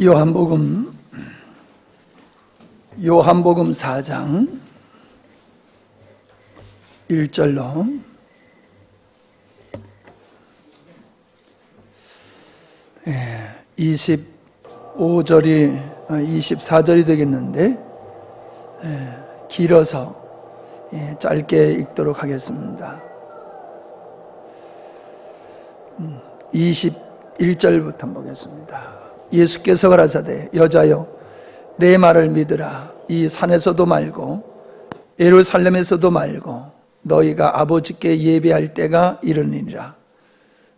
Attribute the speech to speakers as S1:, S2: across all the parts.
S1: 요한복음 4장 1절로 24절이 되겠는데 길어서 짧게 읽도록 하겠습니다. 21절부터 보겠습니다. 예수께서 가라사대 여자여 내 말을 믿으라. 이 산에서도 말고 예루살렘에서도 말고 너희가 아버지께 예배할 때가 이르니라.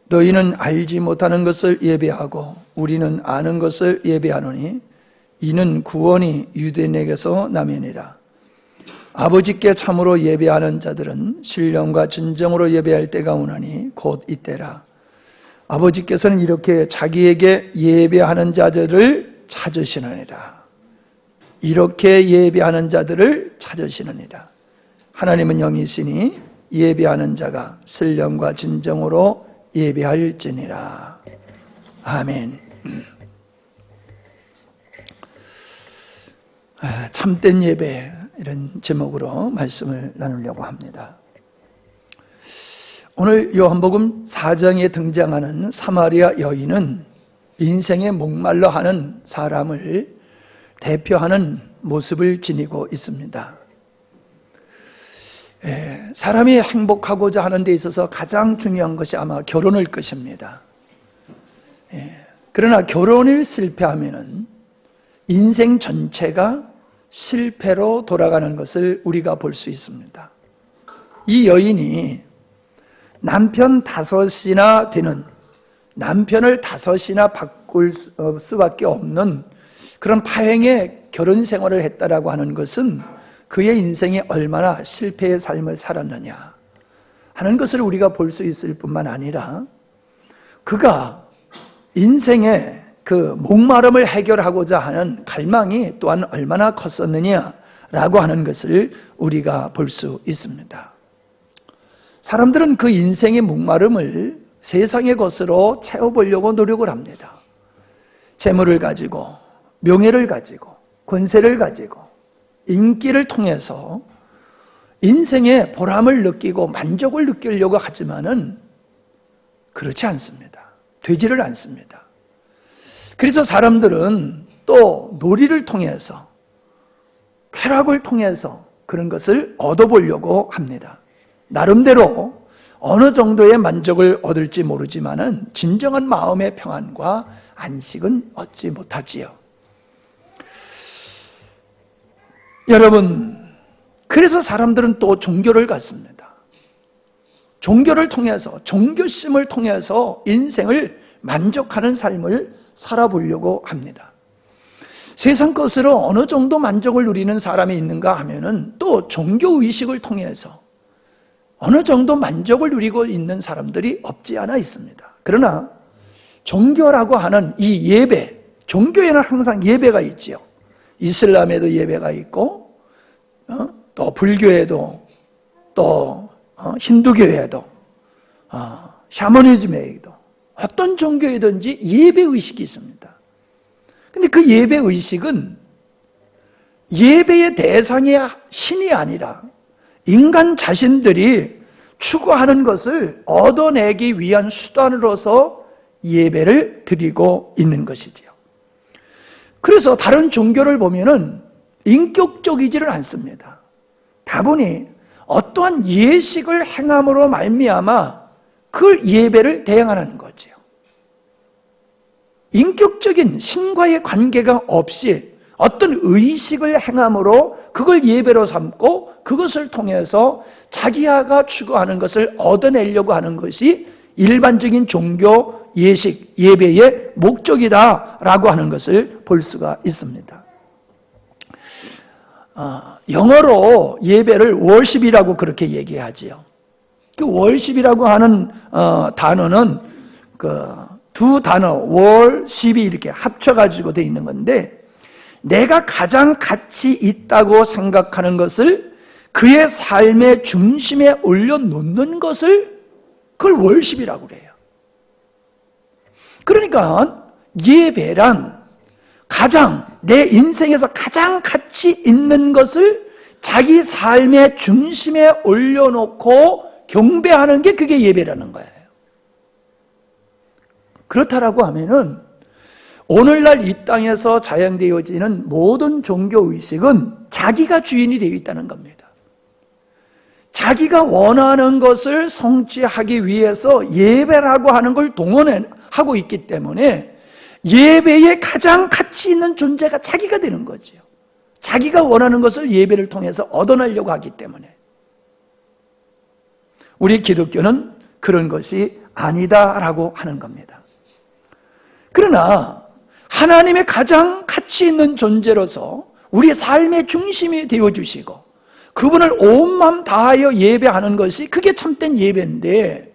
S1: 너희는 알지 못하는 것을 예배하고 우리는 아는 것을 예배하노니 이는 구원이 유대인에게서 나면이라. 아버지께 참으로 예배하는 자들은 신령과 진정으로 예배할 때가 오나니 곧 이때라. 아버지께서는 이렇게 자기에게 예배하는 자들을 찾으시느니라. 이렇게 예배하는 자들을 찾으시느니라. 하나님은 영이시니 예배하는 자가 신령과 진정으로 예배할지니라. 아멘. 참된 예배, 이런 제목으로 말씀을 나누려고 합니다. 오늘 요한복음 4장에 등장하는 사마리아 여인은 인생에 목말라 하는 사람을 대표하는 모습을 지니고 있습니다. 사람이 행복하고자 하는 데 있어서 가장 중요한 것이 아마 결혼일 것입니다. 그러나 결혼을 실패하면은 인생 전체가 실패로 돌아가는 것을 우리가 볼 수 있습니다. 이 여인이 남편을 5이나 바꿀 수밖에 없는 그런 파행의 결혼 생활을 했다라고 하는 것은 그의 인생이 얼마나 실패의 삶을 살았느냐 하는 것을 우리가 볼 수 있을 뿐만 아니라 그가 인생의 그 목마름을 해결하고자 하는 갈망이 또한 얼마나 컸었느냐라고 하는 것을 우리가 볼 수 있습니다. 사람들은 그 인생의 목마름을 세상의 것으로 채워보려고 노력을 합니다. 재물을 가지고, 명예를 가지고, 권세를 가지고, 인기를 통해서 인생의 보람을 느끼고 만족을 느끼려고 하지만은 그렇지 않습니다. 되지를 않습니다. 그래서 사람들은 또 놀이를 통해서, 쾌락을 통해서 그런 것을 얻어보려고 합니다. 나름대로 어느 정도의 만족을 얻을지 모르지만은 진정한 마음의 평안과 안식은 얻지 못하지요. 여러분, 그래서 사람들은 또 종교를 갖습니다. 종교를 통해서, 종교심을 통해서 인생을 만족하는 삶을 살아보려고 합니다. 세상 것으로 어느 정도 만족을 누리는 사람이 있는가 하면은 또 종교의식을 통해서 어느 정도 만족을 누리고 있는 사람들이 없지 않아 있습니다. 그러나 종교라고 하는 이 예배, 종교에는 항상 예배가 있지요. 이슬람에도 예배가 있고 또 불교에도 또 힌두교에도 샤머니즘에도 어떤 종교에든지 예배의식이 있습니다. 근데 그 예배의식은 예배의 대상이 신이 아니라 인간 자신들이 추구하는 것을 얻어내기 위한 수단으로서 예배를 드리고 있는 것이지요. 그래서 다른 종교를 보면은 인격적이지를 않습니다. 다분히 어떠한 예식을 행함으로 말미암아 그 예배를 대행하는 거지요. 인격적인 신과의 관계가 없이 어떤 의식을 행함으로 그걸 예배로 삼고 그것을 통해서 자기가 추구하는 것을 얻어내려고 하는 것이 일반적인 종교 예식, 예배의 목적이다라고 하는 것을 볼 수가 있습니다. 영어로 예배를 worship이라고 그렇게 얘기하지요. 그 worship이라고 하는 단어는 그 두 단어 worship이 이렇게 합쳐가지고 돼 있는 건데 내가 가장 가치 있다고 생각하는 것을 그의 삶의 중심에 올려놓는 것을 그걸 월십이라고 그래요. 그러니까 예배란 내 인생에서 가장 가치 있는 것을 자기 삶의 중심에 올려놓고 경배하는 게 그게 예배라는 거예요. 그렇다라고 하면은 오늘날 이 땅에서 자양되어지는 모든 종교의식은 자기가 주인이 되어 있다는 겁니다. 자기가 원하는 것을 성취하기 위해서 예배라고 하는 걸 동원하고 있기 때문에 예배의 가장 가치 있는 존재가 자기가 되는 거죠. 자기가 원하는 것을 예배를 통해서 얻어내려고 하기 때문에. 우리 기독교는 그런 것이 아니다라고 하는 겁니다. 그러나 하나님의 가장 가치 있는 존재로서 우리 삶의 중심이 되어주시고 그분을 온 마음 다하여 예배하는 것이 그게 참된 예배인데,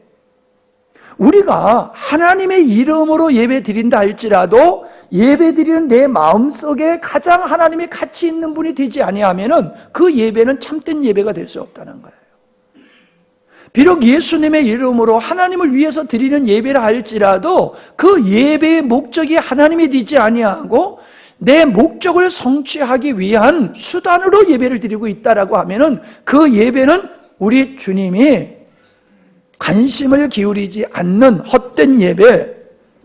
S1: 우리가 하나님의 이름으로 예배 드린다 할지라도 예배 드리는 내 마음속에 가장 하나님의 가치 있는 분이 되지 아니하면은 그 예배는 참된 예배가 될 수 없다는 거예요. 비록 예수님의 이름으로 하나님을 위해서 드리는 예배라 할지라도 그 예배의 목적이 하나님이 되지 아니하고 내 목적을 성취하기 위한 수단으로 예배를 드리고 있다라고 하면은 그 예배는 우리 주님이 관심을 기울이지 않는 헛된 예배,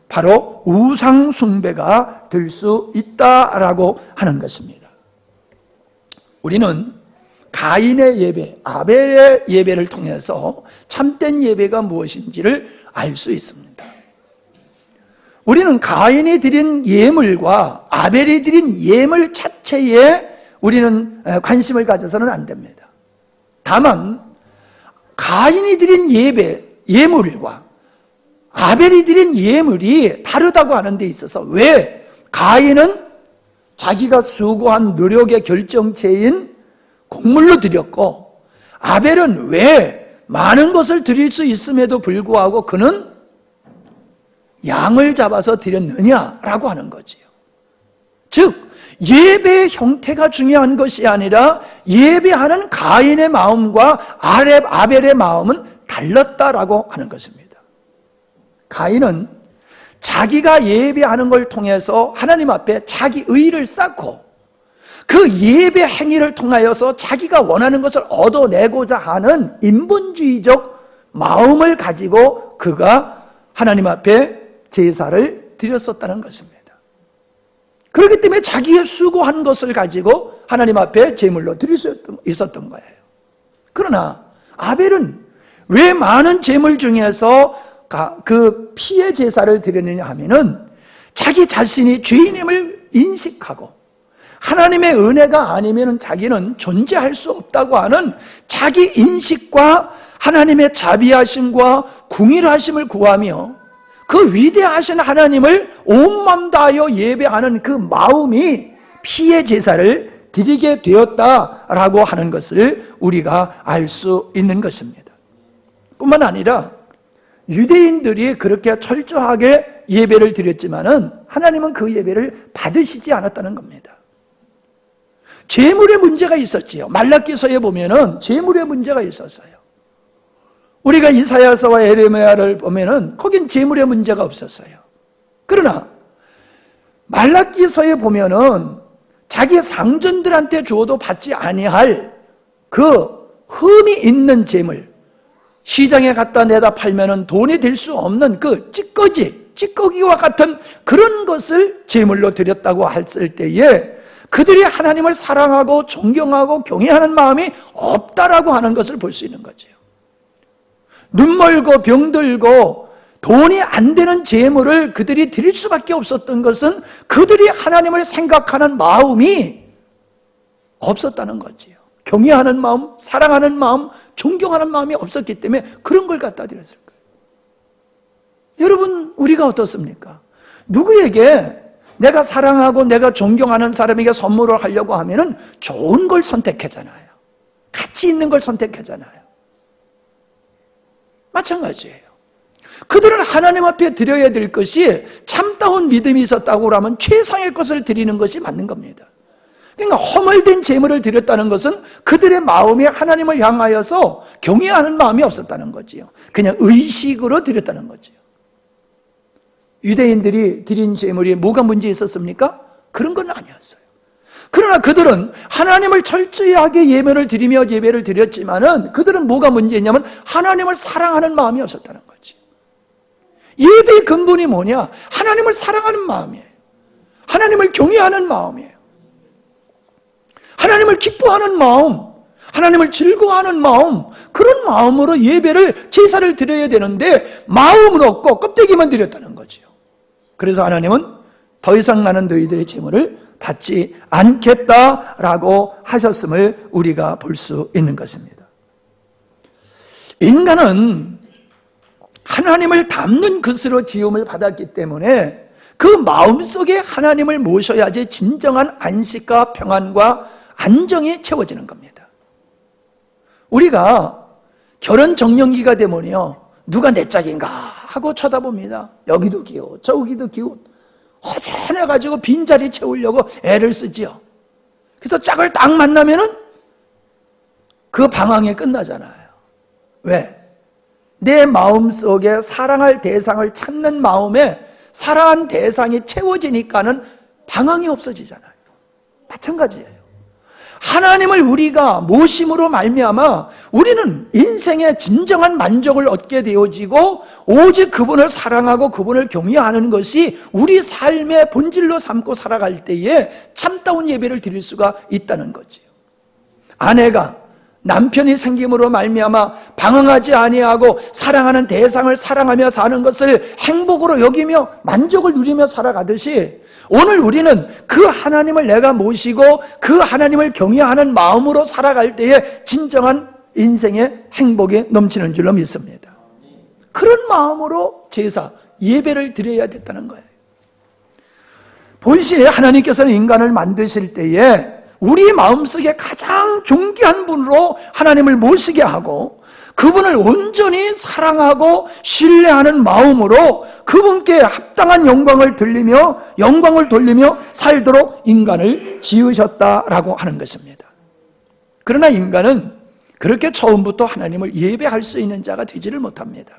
S1: 바로 우상 숭배가 될 수 있다라고 하는 것입니다. 우리는 가인의 예배, 아벨의 예배를 통해서 참된 예배가 무엇인지를 알 수 있습니다. 우리는 가인이 드린 예물과 아벨이 드린 예물 자체에 우리는 관심을 가져서는 안 됩니다. 다만 가인이 드린 예물과 아벨이 드린 예물이 다르다고 하는 데 있어서, 왜 가인은 자기가 수고한 노력의 결정체인 곡물로 드렸고 아벨은 왜 많은 것을 드릴 수 있음에도 불구하고 그는 양을 잡아서 드렸느냐라고 하는 거지요. 즉 예배의 형태가 중요한 것이 아니라 예배하는 가인의 마음과 아벨의 마음은 달랐다라고 하는 것입니다. 가인은 자기가 예배하는 걸 통해서 하나님 앞에 자기 의의를 쌓고 그 예배 행위를 통하여서 자기가 원하는 것을 얻어내고자 하는 인본주의적 마음을 가지고 그가 하나님 앞에 제사를 드렸었다는 것입니다. 그렇기 때문에 자기의 수고한 것을 가지고 하나님 앞에 제물로 드릴 수 있었던 거예요. 그러나 아벨은 왜 많은 제물 중에서 그 피의 제사를 드렸느냐 하면은 자기 자신이 죄인임을 인식하고 하나님의 은혜가 아니면 자기는 존재할 수 없다고 하는 자기 인식과 하나님의 자비하심과 궁일하심을 구하며 그 위대하신 하나님을 온 마음 다하여 예배하는 그 마음이 피의 제사를 드리게 되었다라고 하는 것을 우리가 알 수 있는 것입니다. 뿐만 아니라 유대인들이 그렇게 철저하게 예배를 드렸지만은 하나님은 그 예배를 받으시지 않았다는 겁니다. 제물의 문제가 있었지요. 말라기서에 보면은 제물의 문제가 있었어요. 우리가 이사야서와 에레미야를 보면은 거긴 제물의 문제가 없었어요. 그러나 말라기서에 보면은 자기 상전들한테 주어도 받지 아니할 그 흠이 있는 제물, 시장에 갖다 내다 팔면은 돈이 될 수 없는 그 찌꺼기와 같은 그런 것을 제물로 드렸다고 했을 때에 그들이 하나님을 사랑하고 존경하고 경외하는 마음이 없다라고 하는 것을 볼 수 있는 거죠. 눈멀고 병들고 돈이 안 되는 제물을 그들이 드릴 수밖에 없었던 것은 그들이 하나님을 생각하는 마음이 없었다는 거지요. 경외하는 마음, 사랑하는 마음, 존경하는 마음이 없었기 때문에 그런 걸 갖다 드렸을 거예요. 여러분, 우리가 어떻습니까? 누구에게 내가 사랑하고 내가 존경하는 사람에게 선물을 하려고 하면은 좋은 걸 선택하잖아요. 가치 있는 걸 선택하잖아요. 마찬가지예요. 그들은 하나님 앞에 드려야 될 것이 참다운 믿음이 있었다고 하면 최상의 것을 드리는 것이 맞는 겁니다. 그러니까 허물된 제물을 드렸다는 것은 그들의 마음이 하나님을 향하여서 경외하는 마음이 없었다는 거지요. 그냥 의식으로 드렸다는 거지요. 유대인들이 드린 제물이 뭐가 문제 있었습니까? 그런 건 아니었어요. 그러나 그들은 하나님을 철저하게 예배를 드리며 예배를 드렸지만은 그들은 뭐가 문제였냐면 하나님을 사랑하는 마음이 없었다는 거지. 예배의 근본이 뭐냐? 하나님을 사랑하는 마음이에요. 하나님을 경외하는 마음이에요. 하나님을 기뻐하는 마음, 하나님을 즐거워하는 마음, 그런 마음으로 예배를, 제사를 드려야 되는데 마음은 없고 껍데기만 드렸다는 거죠. 그래서 하나님은 더 이상 나는 너희들의 제물을 받지 않겠다라고 하셨음을 우리가 볼 수 있는 것입니다. 인간은 하나님을 닮는 것으로 지음을 받았기 때문에 그 마음속에 하나님을 모셔야지 진정한 안식과 평안과 안정이 채워지는 겁니다. 우리가 결혼 정년기가 되면요, 누가 내 짝인가 하고 쳐다봅니다. 여기도 기웃, 저기도 기웃, 허전해가지고 빈자리 채우려고 애를 쓰지요. 그래서 짝을 딱 만나면은 그 방황이 끝나잖아요. 왜? 내 마음속에 사랑할 대상을 찾는 마음에 사랑한 대상이 채워지니까는 방황이 없어지잖아요. 마찬가지예요. 하나님을 우리가 모심으로 말미암아 우리는 인생의 진정한 만족을 얻게 되어지고 오직 그분을 사랑하고 그분을 경외하는 것이 우리 삶의 본질로 삼고 살아갈 때에 참다운 예배를 드릴 수가 있다는 거지요. 아내가 남편이 생김으로 말미암아 방황하지 아니하고 사랑하는 대상을 사랑하며 사는 것을 행복으로 여기며 만족을 누리며 살아가듯이 오늘 우리는 그 하나님을 내가 모시고 그 하나님을 경외하는 마음으로 살아갈 때에 진정한 인생의 행복이 넘치는 줄로 믿습니다. 그런 마음으로 제사, 예배를 드려야 됐다는 거예요. 본시에 하나님께서는 인간을 만드실 때에 우리 마음속에 가장 존귀한 분으로 하나님을 모시게 하고 그분을 온전히 사랑하고 신뢰하는 마음으로 그분께 합당한 영광을 돌리며 살도록 인간을 지으셨다라고 하는 것입니다. 그러나 인간은 그렇게 처음부터 하나님을 예배할 수 있는 자가 되지를 못합니다.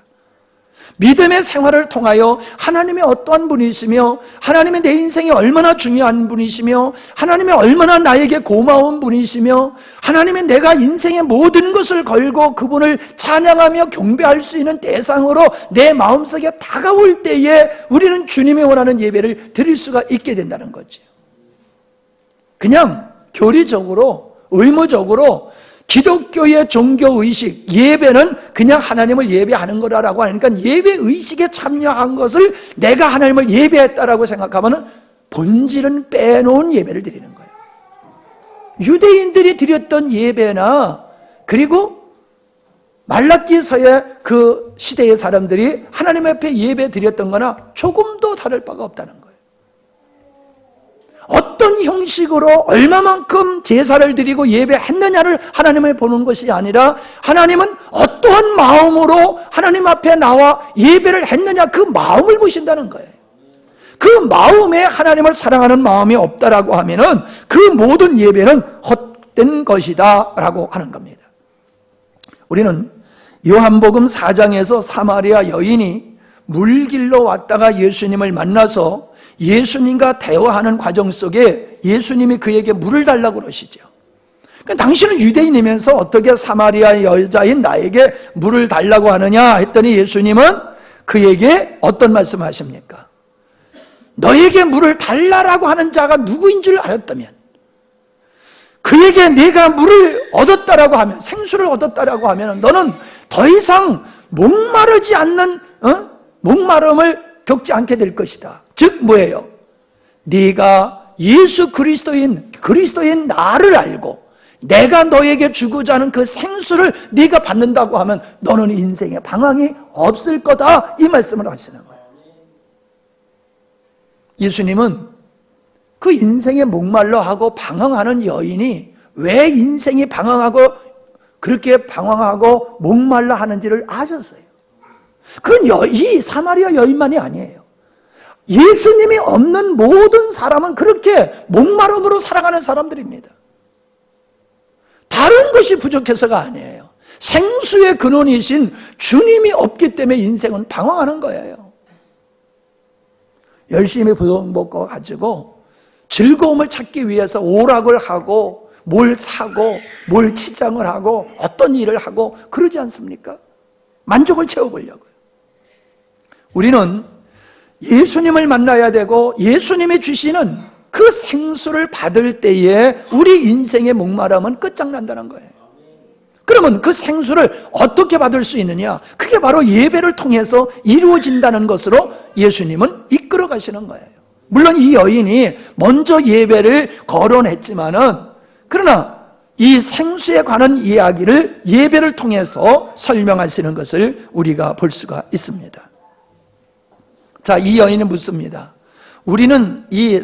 S1: 믿음의 생활을 통하여 하나님이 어떠한 분이시며 하나님이 내 인생에 얼마나 중요한 분이시며 하나님이 얼마나 나에게 고마운 분이시며 하나님이 내가 인생의 모든 것을 걸고 그분을 찬양하며 경배할 수 있는 대상으로 내 마음속에 다가올 때에 우리는 주님이 원하는 예배를 드릴 수가 있게 된다는 거죠. 그냥 교리적으로 의무적으로 기독교의 종교의식, 예배는 그냥 하나님을 예배하는 거라고 하니까 예배의식에 참여한 것을 내가 하나님을 예배했다라고 생각하면 본질은 빼놓은 예배를 드리는 거예요. 유대인들이 드렸던 예배나 그리고 말라기서의 그 시대의 사람들이 하나님 앞에 예배 드렸던 거나 조금도 다를 바가 없다는 거예요. 어떤 형식으로 얼마만큼 제사를 드리고 예배했느냐를 하나님을 보는 것이 아니라 하나님은 어떠한 마음으로 하나님 앞에 나와 예배를 했느냐 그 마음을 보신다는 거예요. 그 마음에 하나님을 사랑하는 마음이 없다라고 하면은 그 모든 예배는 헛된 것이다 라고 하는 겁니다. 우리는 요한복음 4장에서 사마리아 여인이 물길로 왔다가 예수님을 만나서 예수님과 대화하는 과정 속에 예수님이 그에게 물을 달라고 그러시죠. 그러니까 당신은 유대인이면서 어떻게 사마리아 여자인 나에게 물을 달라고 하느냐 했더니 예수님은 그에게 어떤 말씀을 하십니까? 너에게 물을 달라고 하는 자가 누구인 줄 알았다면 그에게 네가 물을 얻었다라고 하면 생수를 얻었다라고 하면 너는 더 이상 목마르지 않는 목마름을 겪지 않게 될 것이다. 즉 뭐예요? 네가 예수 그리스도인 나를 알고 내가 너에게 주고자 하는 그 생수를 네가 받는다고 하면 너는 인생에 방황이 없을 거다 이 말씀을 하시는 거예요. 예수님은 그 인생에 목말라 하고 방황하는 여인이 왜 인생이 방황하고 그렇게 방황하고 목말라 하는지를 아셨어요. 그건 이 사마리아 여인만이 아니에요. 예수님이 없는 모든 사람은 그렇게 목마름으로 살아가는 사람들입니다. 다른 것이 부족해서가 아니에요. 생수의 근원이신 주님이 없기 때문에 인생은 방황하는 거예요. 열심히 부동 먹고 가지고 즐거움을 찾기 위해서 오락을 하고 뭘 사고 뭘 치장을 하고 어떤 일을 하고 그러지 않습니까? 만족을 채워보려고요. 우리는 예수님을 만나야 되고 예수님이 주시는 그 생수를 받을 때에 우리 인생의 목마름은 끝장난다는 거예요. 그러면 그 생수를 어떻게 받을 수 있느냐? 그게 바로 예배를 통해서 이루어진다는 것으로 예수님은 이끌어 가시는 거예요. 물론 이 여인이 먼저 예배를 거론했지만은, 그러나 이 생수에 관한 이야기를 예배를 통해서 설명하시는 것을 우리가 볼 수가 있습니다. 자, 이 여인은 묻습니다. 우리는 이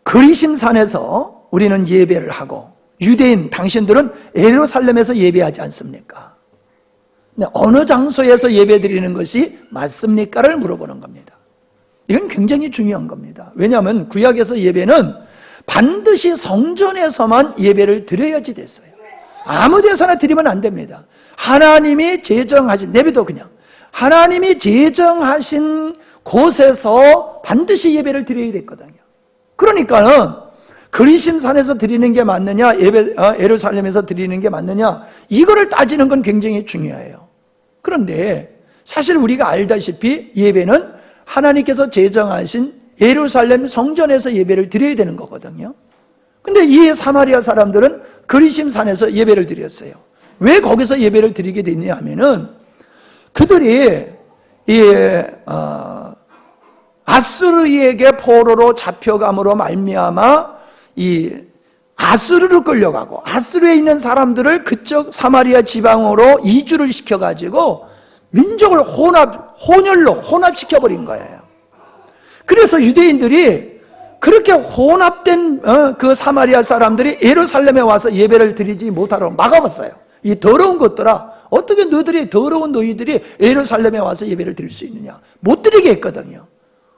S1: 그리심산에서 우리는 예배를 하고 유대인 당신들은 예루살렘에서 예배하지 않습니까? 어느 장소에서 예배드리는 것이 맞습니까를 물어보는 겁니다. 이건 굉장히 중요한 겁니다. 왜냐하면 구약에서 예배는 반드시 성전에서만 예배를 드려야지 됐어요. 아무 데서나 드리면 안 됩니다. 하나님이 제정하신, 내비도 그냥 하나님이 제정하신 곳에서 반드시 예배를 드려야 됐거든요. 그러니까는 그리심산에서 드리는 게 맞느냐, 예루살렘에서 드리는 게 맞느냐, 이거를 따지는 건 굉장히 중요해요. 그런데 사실 우리가 알다시피 예배는 하나님께서 제정하신 예루살렘 성전에서 예배를 드려야 되는 거거든요. 근데 이 사마리아 사람들은 그리심산에서 예배를 드렸어요. 왜 거기서 예배를 드리게 됐냐 하면은 그들이 아수르에게 포로로 잡혀감으로 말미암아 이 아수르로 끌려가고 아수르에 있는 사람들을 그쪽 사마리아 지방으로 이주를 시켜가지고 민족을 혼혈로 혼합시켜버린 거예요. 그래서 유대인들이 그렇게 혼합된 그 사마리아 사람들이 예루살렘에 와서 예배를 드리지 못하도록 막아봤어요. 이 더러운 것들아, 어떻게 너희들이, 더러운 너희들이 예루살렘에 와서 예배를 드릴 수 있느냐, 못 드리게 했거든요.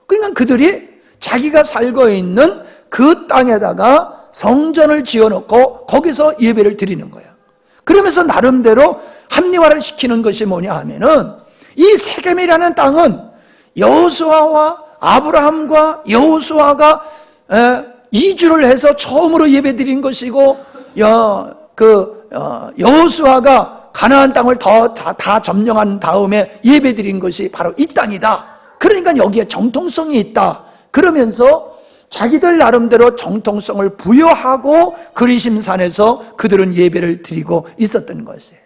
S1: 그러니까 그들이 자기가 살고 있는 그 땅에다가 성전을 지어놓고 거기서 예배를 드리는 거예요. 그러면서 나름대로 합리화를 시키는 것이 뭐냐 하면은, 이 세겜이라는 땅은 여호수아와 아브라함과 여호수아가 이주를 해서 처음으로 예배 드린 것이고, 여호수아가 가나안 땅을 다 점령한 다음에 예배 드린 것이 바로 이 땅이다. 그러니까 여기에 정통성이 있다. 그러면서 자기들 나름대로 정통성을 부여하고 그리심산에서 그들은 예배를 드리고 있었던 것이에요.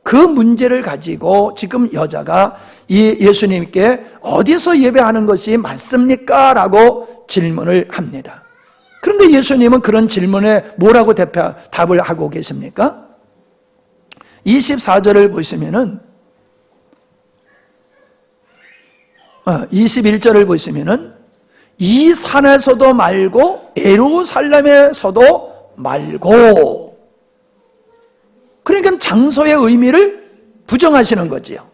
S1: 그 문제를 가지고 지금 여자가 이 예수님께 어디서 예배하는 것이 맞습니까? 라고 질문을 합니다. 그런데 예수님은 그런 질문에 뭐라고 답을 하고 계십니까? 24절을 보시면은 21절을 보시면은 이 산에서도 말고 예루살렘에서도 말고, 그러니까 장소의 의미를 부정하시는 거지요.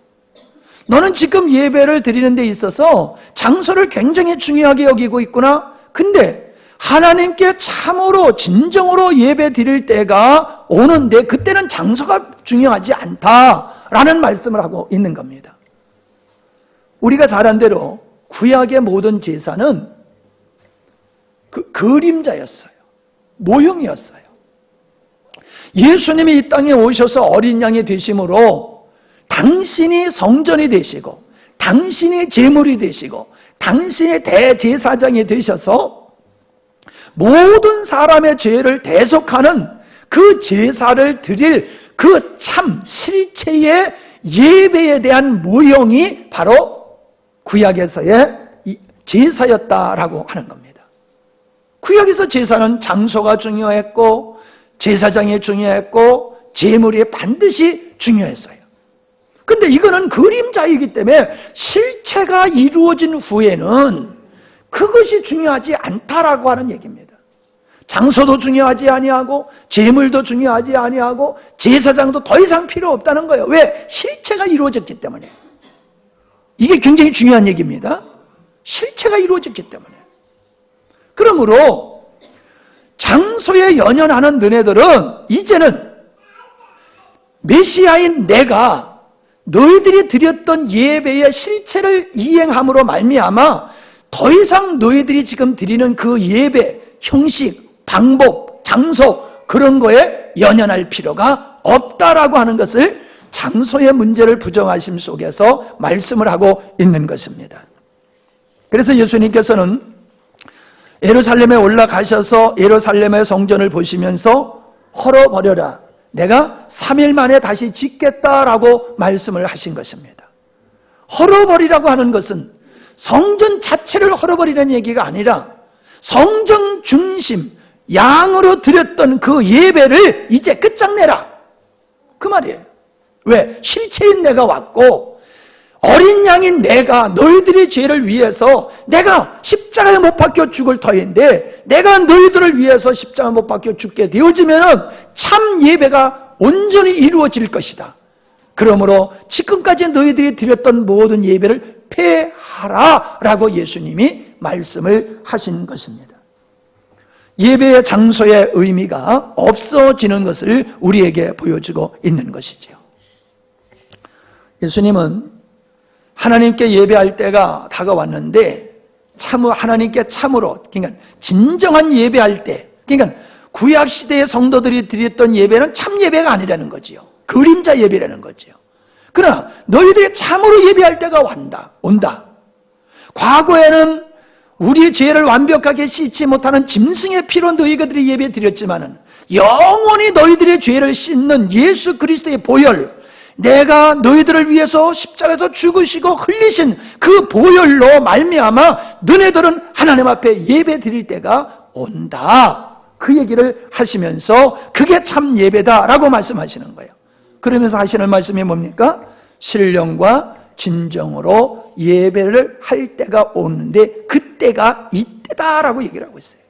S1: 너는 지금 예배를 드리는 데 있어서 장소를 굉장히 중요하게 여기고 있구나. 근데 하나님께 참으로 진정으로 예배 드릴 때가 오는데 그때는 장소가 중요하지 않다라는 말씀을 하고 있는 겁니다. 우리가 잘 안 대로 구약의 모든 제사는 그 그림자였어요. 모형이었어요. 예수님이 이 땅에 오셔서 어린 양이 되심으로 당신이 성전이 되시고 당신이 제물이 되시고 당신이 대제사장이 되셔서 모든 사람의 죄를 대속하는 그 제사를 드릴 그 참 실체의 예배에 대한 모형이 바로 구약에서의 제사였다라고 하는 겁니다. 구약에서 제사는 장소가 중요했고 제사장이 중요했고 제물이 반드시 중요했어요. 근데 이거는 그림자이기 때문에 실체가 이루어진 후에는 그것이 중요하지 않다라고 하는 얘기입니다. 장소도 중요하지 아니하고 제물도 중요하지 아니하고 제사장도 더 이상 필요 없다는 거예요. 왜? 실체가 이루어졌기 때문에. 이게 굉장히 중요한 얘기입니다. 실체가 이루어졌기 때문에. 그러므로 장소에 연연하는 너네들은 이제는 메시아인 내가 너희들이 드렸던 예배의 실체를 이행함으로 말미암아 더 이상 너희들이 지금 드리는 그 예배, 형식, 방법, 장소 그런 거에 연연할 필요가 없다라고 하는 것을 장소의 문제를 부정하심 속에서 말씀을 하고 있는 것입니다. 그래서 예수님께서는 예루살렘에 올라가셔서 예루살렘의 성전을 보시면서 헐어버려라, 내가 3일 만에 다시 짓겠다라고 말씀을 하신 것입니다. 헐어버리라고 하는 것은 성전 자체를 헐어버리는 얘기가 아니라 성전 중심 양으로 드렸던 그 예배를 이제 끝장내라, 그 말이에요. 왜? 실체인 내가 왔고 어린 양인 내가 너희들의 죄를 위해서 내가 십자가에 못 박혀 죽을 터인데 내가 너희들을 위해서 십자가에 못 박혀 죽게 되어지면 참 예배가 온전히 이루어질 것이다. 그러므로 지금까지 너희들이 드렸던 모든 예배를 폐하라 라고 예수님이 말씀을 하신 것입니다. 예배의 장소의 의미가 없어지는 것을 우리에게 보여주고 있는 것이죠. 예수님은 하나님께 예배할 때가 다가왔는데 하나님께 참으로, 그러니까 진정한 예배할 때, 그러니까 구약시대의 성도들이 드렸던 예배는 참 예배가 아니라는 거지요. 그림자 예배라는 거지요. 그러나 너희들이 참으로 예배할 때가 온다. 과거에는 우리의 죄를 완벽하게 씻지 못하는 짐승의 피로 너희들이 예배 드렸지만은 영원히 너희들의 죄를 씻는 예수 그리스도의 보혈, 내가 너희들을 위해서 십자가에서 죽으시고 흘리신 그 보혈로 말미암아 너네들은 하나님 앞에 예배 드릴 때가 온다, 그 얘기를 하시면서 그게 참 예배다라고 말씀하시는 거예요. 그러면서 하시는 말씀이 뭡니까? 신령과 진정으로 예배를 할 때가 오는데 그때가 이때다라고 얘기를 하고 있어요.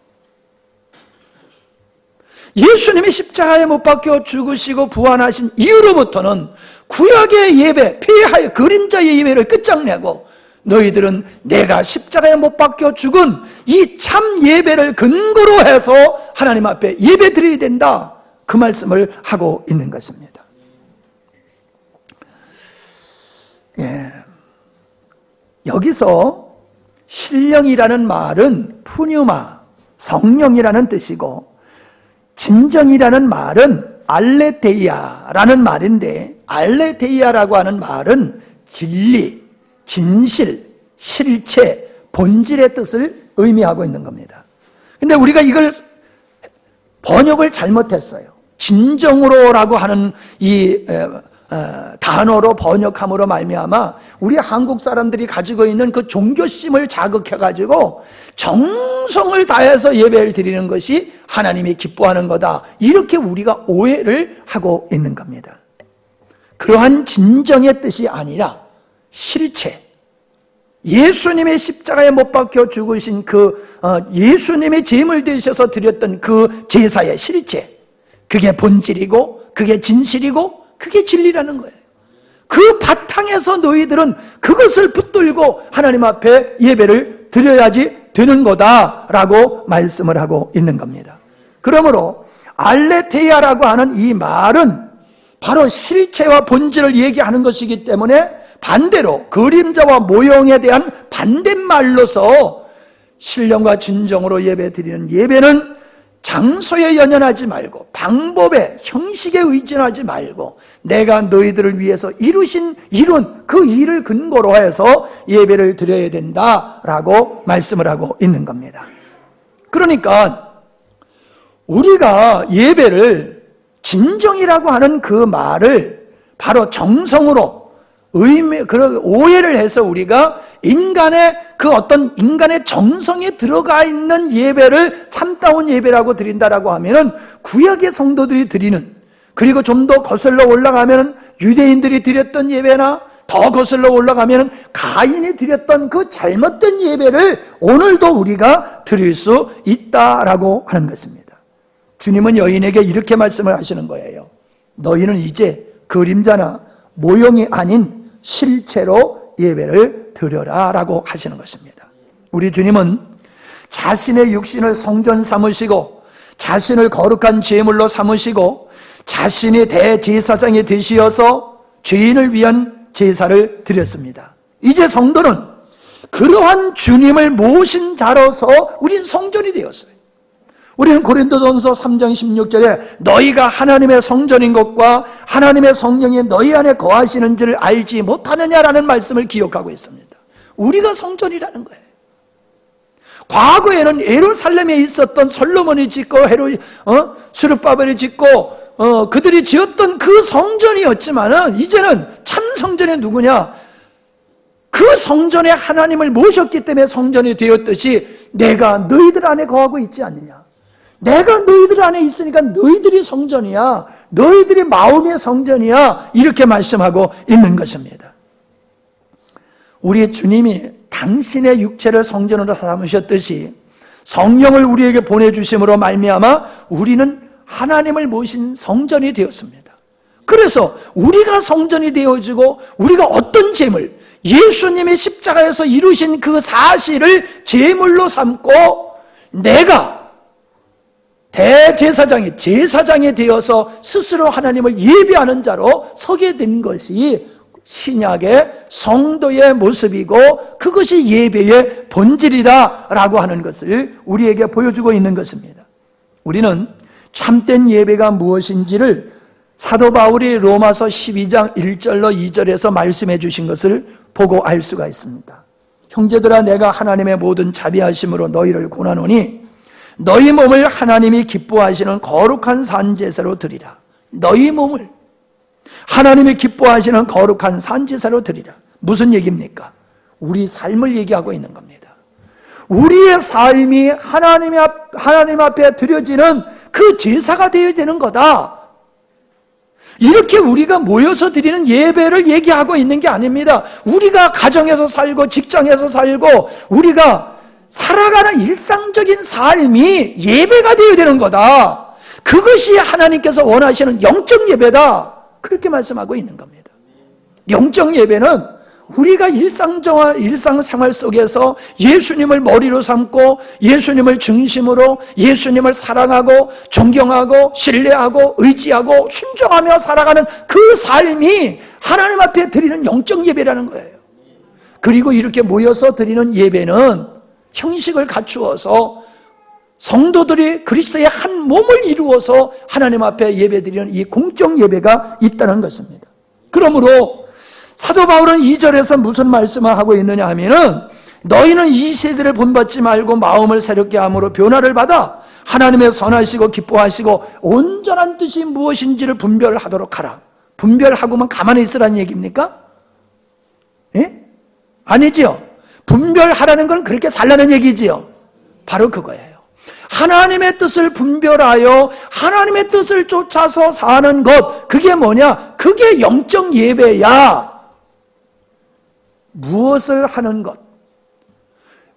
S1: 예수님이 십자가에 못 박혀 죽으시고 부활하신 이후로부터는 구약의 예배, 폐하의 그림자의 예배를 끝장내고 너희들은 내가 십자가에 못 박혀 죽은 이 참 예배를 근거로 해서 하나님 앞에 예배 드려야 된다, 그 말씀을 하고 있는 것입니다. 예. 여기서 신령이라는 말은 푸뉴마, 성령이라는 뜻이고 진정이라는 말은 알레테이아라는 말인데, 알레테이아라고 하는 말은 진리, 진실, 실체, 본질의 뜻을 의미하고 있는 겁니다. 근데 우리가 이걸 번역을 잘못했어요. 진정으로라고 하는 이 단어로 번역함으로 말미암아 우리 한국 사람들이 가지고 있는 그 종교심을 자극해가지고 정성을 다해서 예배를 드리는 것이 하나님이 기뻐하는 거다, 이렇게 우리가 오해를 하고 있는 겁니다. 그러한 진정의 뜻이 아니라 실체, 예수님의 십자가에 못 박혀 죽으신 그 예수님의 제물 되셔서 드렸던 그 제사의 실체, 그게 본질이고 그게 진실이고 그게 진리라는 거예요. 그 바탕에서 너희들은 그것을 붙들고 하나님 앞에 예배를 드려야지 되는 거다라고 말씀을 하고 있는 겁니다. 그러므로 알레테이아라고 하는 이 말은 바로 실체와 본질을 얘기하는 것이기 때문에 반대로 그림자와 모형에 대한 반대말로서 신령과 진정으로 예배 드리는 예배는 장소에 연연하지 말고 방법에, 형식에 의존하지 말고 내가 너희들을 위해서 이룬 그 일을 근거로 해서 예배를 드려야 된다라고 말씀을 하고 있는 겁니다. 그러니까 우리가 예배를 진정이라고 하는 그 말을 바로 정성으로 그런 오해를 해서 우리가 인간의 정성에 들어가 있는 예배를 참다운 예배라고 드린다라고 하면은 구약의 성도들이 드리는, 그리고 좀 더 거슬러 올라가면은 유대인들이 드렸던 예배나 더 거슬러 올라가면은 가인이 드렸던 그 잘못된 예배를 오늘도 우리가 드릴 수 있다라고 하는 것입니다. 주님은 여인에게 이렇게 말씀을 하시는 거예요. 너희는 이제 그림자나 모형이 아닌 실체로 예배를 드려라 라고 하시는 것입니다. 우리 주님은 자신의 육신을 성전 삼으시고 자신을 거룩한 제물로 삼으시고 자신이 대제사장이 되시어서 죄인을 위한 제사를 드렸습니다. 이제 성도는 그러한 주님을 모신 자로서 우린 성전이 되었어요. 우리는 고린도전서 3장 16절에 너희가 하나님의 성전인 것과 하나님의 성령이 너희 안에 거하시는 줄 알지 못하느냐라는 말씀을 기억하고 있습니다. 우리가 성전이라는 거예요. 과거에는 예루살렘에 있었던 솔로몬이 짓고 스룹바벨이 짓고 그들이 지었던 그 성전이었지만은 이제는 참 성전이 누구냐? 그 성전에 하나님을 모셨기 때문에 성전이 되었듯이 내가 너희들 안에 거하고 있지 않느냐? 내가 너희들 안에 있으니까 너희들이 성전이야. 너희들이 마음의 성전이야. 이렇게 말씀하고 있는 것입니다. 우리 주님이 당신의 육체를 성전으로 삼으셨듯이 성령을 우리에게 보내주심으로 말미암아 우리는 하나님을 모신 성전이 되었습니다. 그래서 우리가 성전이 되어지고 우리가 어떤 제물, 예수님이 십자가에서 이루신 그 사실을 제물로 삼고 내가 제사장이 되어서 스스로 하나님을 예배하는 자로 서게 된 것이 신약의 성도의 모습이고 그것이 예배의 본질이다라고 하는 것을 우리에게 보여주고 있는 것입니다. 우리는 참된 예배가 무엇인지를 사도 바울이 로마서 12장 1절로 2절에서 말씀해 주신 것을 보고 알 수가 있습니다. 형제들아 내가 하나님의 모든 자비하심으로 너희를 권하노니 너희 몸을 하나님이 기뻐하시는 거룩한 산제사로 드리라. 너희 몸을 하나님이 기뻐하시는 거룩한 산제사로 드리라. 무슨 얘기입니까? 우리 삶을 얘기하고 있는 겁니다. 우리의 삶이 하나님 앞에 드려지는 그 제사가 되어야 되는 거다. 이렇게 우리가 모여서 드리는 예배를 얘기하고 있는 게 아닙니다. 우리가 가정에서 살고 직장에서 살고 우리가 살아가는 일상적인 삶이 예배가 되어야 되는 거다. 그것이 하나님께서 원하시는 영적 예배다. 그렇게 말씀하고 있는 겁니다. 영적 예배는 우리가 일상생활 속에서 예수님을 머리로 삼고 예수님을 중심으로 예수님을 사랑하고 존경하고 신뢰하고 의지하고 순종하며 살아가는 그 삶이 하나님 앞에 드리는 영적 예배라는 거예요. 그리고 이렇게 모여서 드리는 예배는 형식을 갖추어서 성도들이 그리스도의 한 몸을 이루어서 하나님 앞에 예배드리는 이 공적 예배가 있다는 것입니다. 그러므로 사도 바울은 2절에서 무슨 말씀을 하고 있느냐 하면은 너희는 이 세대를 본받지 말고 마음을 새롭게 함으로 변화를 받아 하나님의 선하시고 기뻐하시고 온전한 뜻이 무엇인지를 분별하도록 하라. 분별하고만 가만히 있으라는 얘기입니까? 예? 아니지요. 분별하라는 건 그렇게 살라는 얘기지요. 바로 그거예요. 하나님의 뜻을 분별하여 하나님의 뜻을 쫓아서 사는 것, 그게 뭐냐? 그게 영적 예배야. 무엇을 하는 것?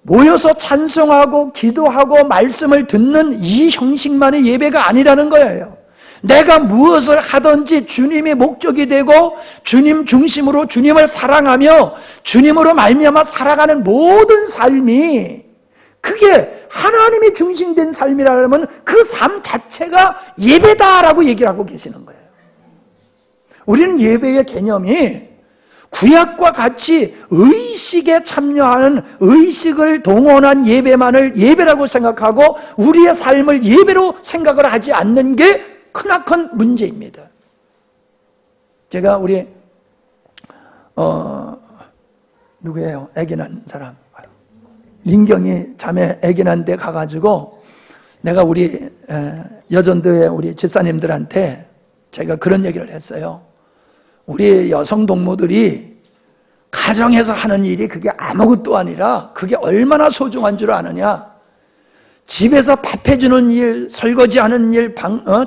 S1: 모여서 찬송하고 기도하고 말씀을 듣는 이 형식만의 예배가 아니라는 거예요. 내가 무엇을 하든지 주님이 목적이 되고 주님 중심으로 주님을 사랑하며 주님으로 말미암아 살아가는 모든 삶이 그게 하나님이 중심된 삶이라면 그 삶 자체가 예배다라고 얘기를 하고 계시는 거예요. 우리는 예배의 개념이 구약과 같이 의식에 참여하는 의식을 동원한 예배만을 예배라고 생각하고 우리의 삶을 예배로 생각을 하지 않는 게 크나큰 문제입니다. 제가 우리 누구예요? 아기 난 사람 민경이 자매 아기 난 데 가가지고 내가 우리 여전도의 우리 집사님들한테 제가 그런 얘기를 했어요. 우리 여성 동무들이 가정에서 하는 일이 그게 아무것도 아니라 그게 얼마나 소중한 줄 아느냐. 집에서 밥 해주는 일, 설거지하는 일,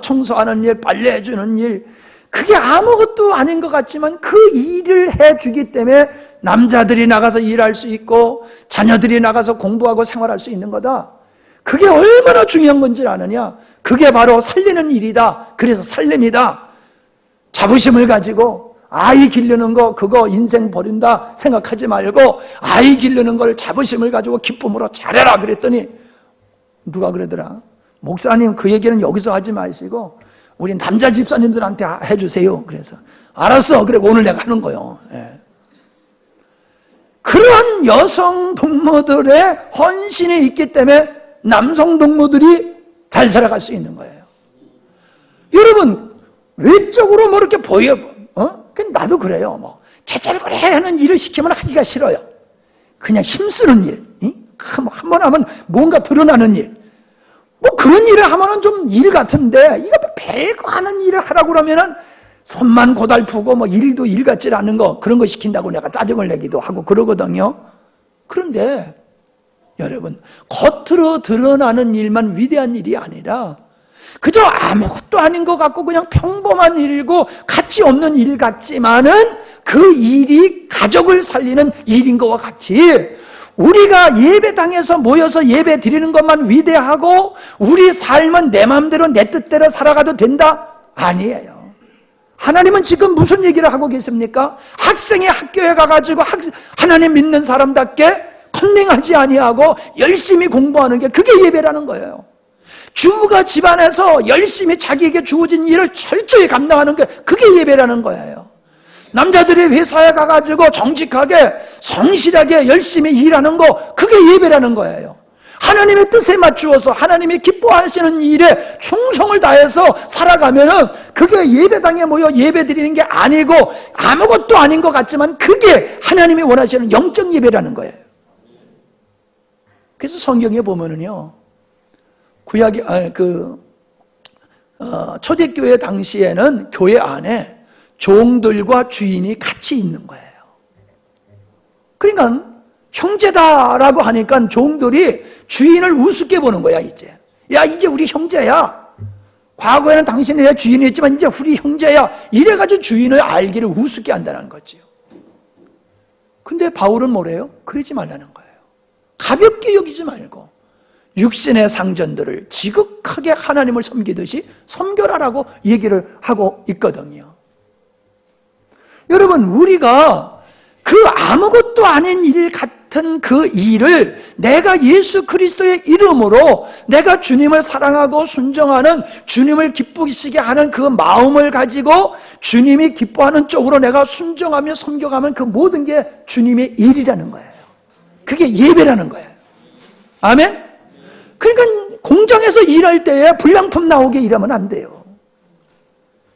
S1: 청소하는 일, 빨래해주는 일, 그게 아무것도 아닌 것 같지만 그 일을 해주기 때문에 남자들이 나가서 일할 수 있고 자녀들이 나가서 공부하고 생활할 수 있는 거다. 그게 얼마나 중요한 건지 아느냐. 그게 바로 살리는 일이다. 그래서 살림이다. 자부심을 가지고 아이 기르는 거 그거 인생 버린다 생각하지 말고 아이 기르는 걸 자부심을 가지고 기쁨으로 잘해라 그랬더니 누가 그러더라. 목사님 그 얘기는 여기서 하지 마시고 우리 남자 집사님들한테 해주세요. 그래서 알았어. 그래 오늘 내가 하는 거요. 예. 그런 여성 동무들의 헌신이 있기 때문에 남성 동무들이 잘 살아갈 수 있는 거예요. 여러분 외적으로 뭐 이렇게 보여, 나도 그래요. 뭐 제철거래 하는 일을 시키면 하기가 싫어요. 그냥 힘쓰는 일, 한 번 하면 뭔가 드러나는 일, 뭐 그런 일을 하면은 좀 일 같은데 이거 뭐 별거 하는 일을 하라고 그러면은 손만 고달프고 뭐 일도 일 같지 않은 거 그런 거 시킨다고 내가 짜증을 내기도 하고 그러거든요. 그런데 여러분 겉으로 드러나는 일만 위대한 일이 아니라 그저 아무것도 아닌 것 같고 그냥 평범한 일이고 가치 없는 일 같지만은 그 일이 가족을 살리는 일인 것과 같이 우리가 예배당에서 모여서 예배 드리는 것만 위대하고 우리 삶은 내 마음대로 내 뜻대로 살아가도 된다? 아니에요. 하나님은 지금 무슨 얘기를 하고 계십니까? 학생이 학교에 가가지고 하나님 믿는 사람답게 컨닝하지 아니하고 열심히 공부하는 게 그게 예배라는 거예요. 주부가 집안에서 열심히 자기에게 주어진 일을 철저히 감당하는 게 그게 예배라는 거예요. 남자들이 회사에 가가지고 정직하게 성실하게 열심히 일하는 거 그게 예배라는 거예요. 하나님의 뜻에 맞추어서 하나님이 기뻐하시는 일에 충성을 다해서 살아가면은 그게 예배당에 모여 예배 드리는 게 아니고 아무것도 아닌 것 같지만 그게 하나님이 원하시는 영적 예배라는 거예요. 그래서 성경에 보면은요 구약이 초대교회 당시에는 교회 안에 종들과 주인이 같이 있는 거예요. 그러니까 형제다라고 하니까 종들이 주인을 우습게 보는 거야. 이제 이제 우리 형제야. 과거에는 당신이 내 주인이었지만 이제 우리 형제야. 이래가지고 주인을 알기를 우습게 한다는 거죠. 근데 바울은 뭐래요? 그러지 말라는 거예요. 가볍게 여기지 말고 육신의 상전들을 지극하게 하나님을 섬기듯이 섬겨라라고 얘기를 하고 있거든요. 여러분 우리가 그 아무것도 아닌 일 같은 그 일을 내가 예수 그리스도의 이름으로 내가 주님을 사랑하고 순종하는 주님을 기쁘시게 하는 그 마음을 가지고 주님이 기뻐하는 쪽으로 내가 순종하며 섬겨가면 그 모든 게 주님의 일이라는 거예요. 그게 예배라는 거예요. 아멘? 그러니까 공장에서 일할 때에 불량품 나오게 일하면 안 돼요.